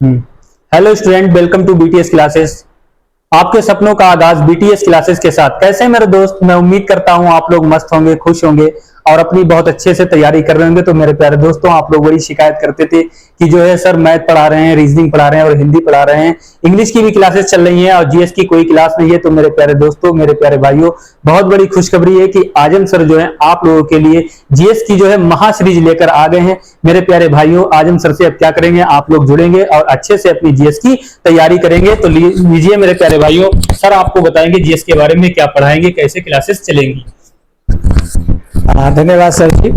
Hello student, welcome to BTS classes. आपके सपनों का आगाज बीटीएस क्लासेस के साथ। कैसे हैं मेरे दोस्त? मैं उम्मीद करता हूं आप लोग मस्त होंगे, खुश होंगे और अपनी बहुत अच्छे से तैयारी कर रहे होंगे। तो मेरे प्यारे दोस्तों, आप लोग बड़ी शिकायत करते थे कि जो है सर मैथ पढ़ा रहे हैं, रीजनिंग पढ़ा रहे हैं और हिंदी पढ़ा रहे हैं, इंग्लिश की भी क्लासेस चल रही हैं और जीएस की कोई क्लास नहीं है। तो मेरे प्यारे दोस्तों, मेरे प्यारे भाइयों, बहुत बड़ी खुशखबरी है कि आजम सर जो है आप लोगों के लिए जीएस की जो है महा सीरीज लेकर आ गए हैं। मेरे प्यारे भाइयों, आजम सर से अब क्या करेंगे, आप लोग जुड़ेंगे और अच्छे से अपनी जीएस की तैयारी करेंगे। तो लीजिए मेरे प्यारे भाइयों, सर आपको बताएंगे जीएस के बारे में क्या पढ़ाएंगे, कैसे क्लासेस चलेंगी। धन्यवाद सर जी।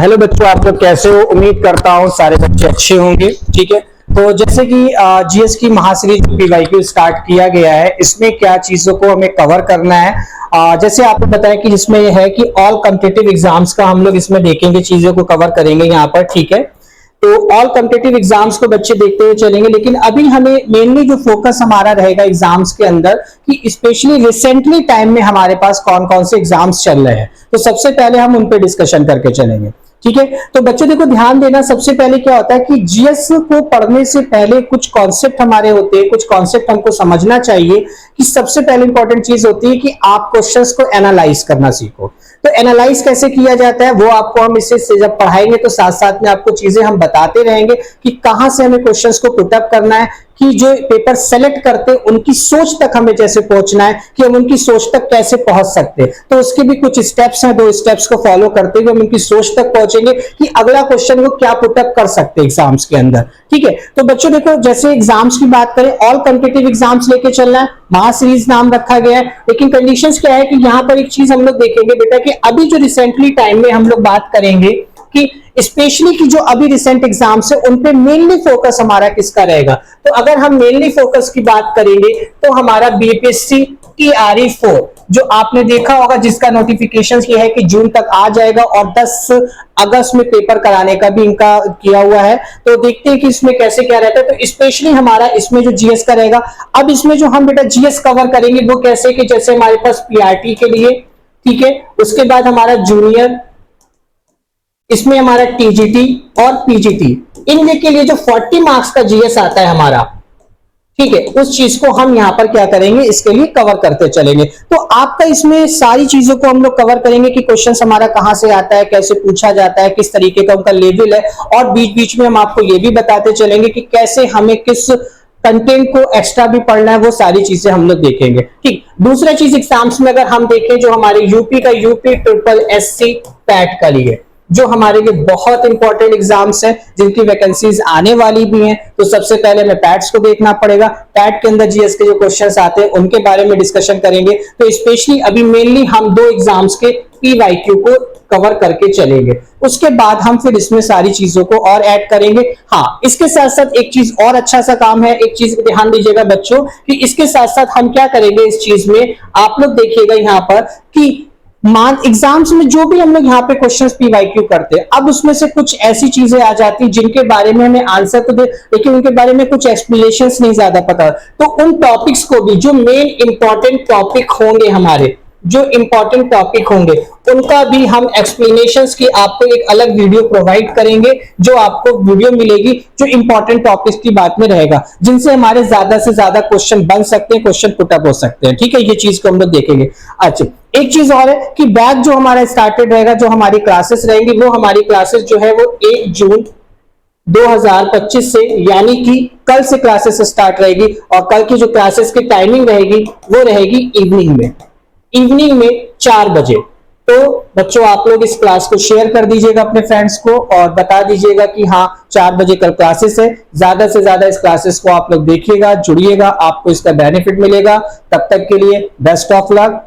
हेलो बच्चों, आप लोग कैसे हो? उम्मीद करता हूँ सारे बच्चे अच्छे होंगे। ठीक है, तो जैसे कि जीएस की महासीरीज पीवाईक्यू स्टार्ट किया गया है, इसमें क्या चीजों को हमें कवर करना है। जैसे आपको बताया कि इसमें यह है कि ऑल कॉम्पिटिटिव एग्जाम्स का हम लोग इसमें देखेंगे, चीजों को कवर करेंगे यहाँ पर। ठीक है, तो ऑल कॉम्पिटिटिव एग्जाम्स को बच्चे देखते हुए चलेंगे, लेकिन अभी हमें मेनली जो फोकस हमारा रहेगा एग्जाम्स के अंदर कि स्पेशली रिसेंटली टाइम में हमारे पास कौन कौन से एग्जाम्स चल रहे हैं, तो सबसे पहले हम उन पे डिस्कशन करके चलेंगे। ठीक है, तो बच्चों देखो ध्यान देना, सबसे पहले क्या होता है कि जीएस को पढ़ने से पहले कुछ कॉन्सेप्ट हमारे होते हैं, कुछ कॉन्सेप्ट हमको समझना चाहिए। कि सबसे पहले इंपॉर्टेंट चीज होती है कि आप क्वेश्चंस को एनालाइज करना सीखो। तो एनालाइज कैसे किया जाता है वो आपको हम इससे जब पढ़ाएंगे तो साथ साथ में आपको चीजें हम बताते रहेंगे कि कहां से हमें क्वेश्चंस को पुटअप करना है, कि जो पेपर सेलेक्ट करते हैं उनकी सोच तक हमें जैसे पहुंचना है, कि हम उनकी सोच तक कैसे पहुंच सकते हैं। तो उसके भी कुछ स्टेप्स हैं, 2 स्टेप्स को फॉलो करते हुए हम उनकी सोच तक पहुंचेंगे कि अगला क्वेश्चन को क्या पुटअप कर सकते हैं एग्जाम्स के अंदर। ठीक है, तो बच्चों देखो, जैसे एग्जाम्स की बात करें, ऑल कॉम्पिटिटिव एग्जाम्स लेके चलना है, महासीरीज नाम रखा गया है। लेकिन कंडीशंस क्या है कि यहाँ पर एक चीज हम लोग देखेंगे बेटा कि अभी जो रिसेंटली टाइम में हम लोग बात करेंगे कि स्पेशली कि जो अभी रिसेंट एग्जाम्स है उन पे मेनली फोकस हमारा किसका रहेगा। तो अगर हम मेनली फोकस की बात करेंगे तो हमारा बीपीएससी TRE4 जो आपने देखा होगा, जिसका नोटिफिकेशन ये है कि जून तक आ जाएगा और 10 अगस्त में पेपर कराने का भी इनका किया हुआ है। तो देखते हैं कि इसमें कैसे क्या रहता है। तो स्पेशली हमारा इसमें जो जीएस का रहेगा, अब इसमें जो हम बेटा जीएस कवर करेंगे वो कैसे कि जैसे हमारे पास पीआरटी के लिए, ठीक है, उसके बाद हमारा जूनियर, इसमें हमारा टीजीटी और पीजीटी, इनके लिए जो 40 मार्क्स का जीएस आता है हमारा, ठीक है, उस चीज को हम यहां पर क्या करेंगे, इसके लिए कवर करते चलेंगे। तो आपका इसमें सारी चीजों को हम लोग कवर करेंगे कि क्वेश्चन हमारा कहां से आता है, कैसे पूछा जाता है, किस तरीके का उनका लेवल है, और बीच बीच में हम आपको ये भी बताते चलेंगे कि कैसे हमें किस कंटेंट को एक्स्ट्रा भी पढ़ना है, वो सारी चीजें हम लोग देखेंगे। ठीक, दूसरा चीज एग्जाम्स में अगर हम देखें, जो हमारे यूपी का यूपी ट्रिपल एससी पैट का लिए, जो हमारे लिए बहुत इंपॉर्टेंट एग्जाम्स हैं, जिनकी वैकेंसीज आने वाली भी हैं, तो सबसे पहले हमें पैट्स को देखना पड़ेगा। पैट के अंदर जीएस के जो क्वेश्चंस आते हैं उनके बारे में डिस्कशन करेंगे। तो स्पेशली अभी मेनली हम 2 एग्जाम्स के पीवाईक्यू को कवर करके चलेंगे, उसके बाद हम फिर इसमें सारी चीजों को और ऐड करेंगे। हाँ, इसके साथ साथ एक चीज और अच्छा सा काम है, एक चीज ध्यान दीजिएगा बच्चों कि इसके साथ साथ हम क्या करेंगे इस चीज में, आप लोग देखिएगा यहाँ पर कि मान एग्जाम्स में जो भी हम लोग यहाँ पे क्वेश्चंस पीवाईक्यू करते हैं, अब उसमें से कुछ ऐसी चीजें आ जाती हैं जिनके बारे में हमें आंसर तो दे, लेकिन उनके बारे में कुछ एक्सप्लेनेशंस नहीं ज्यादा पता। तो उन टॉपिक्स को भी, जो मेन इंपॉर्टेंट टॉपिक होंगे हमारे, जो इंपॉर्टेंट टॉपिक होंगे उनका भी हम एक्सप्लेनेशंस की आपको एक अलग वीडियो प्रोवाइड करेंगे, जो आपको वीडियो मिलेगी जो इंपॉर्टेंट टॉपिक्स की बात में रहेगा, जिनसे हमारे ज्यादा से ज्यादा क्वेश्चन बन सकते हैं, क्वेश्चन पुटअप हो सकते हैं। ठीक है, ये चीज को हम लोग देखेंगे। अच्छा, एक चीज और है कि बैच जो हमारा स्टार्टेड रहेगा, जो हमारी क्लासेस रहेंगी, वो हमारी क्लासेस जो है वो 1 जून 2025 से, यानी कि कल से क्लासेस स्टार्ट रहेगी। और कल की जो क्लासेस की टाइमिंग रहेगी वो रहेगी इवनिंग में 4 बजे। तो बच्चों, आप लोग इस क्लास को शेयर कर दीजिएगा अपने फ्रेंड्स को और बता दीजिएगा कि हाँ 4 बजे कल क्लासेस है। ज्यादा से ज्यादा इस क्लासेस को आप लोग देखिएगा, जुड़िएगा, आपको इसका बेनिफिट मिलेगा। तब तक के लिए बेस्ट ऑफ लक।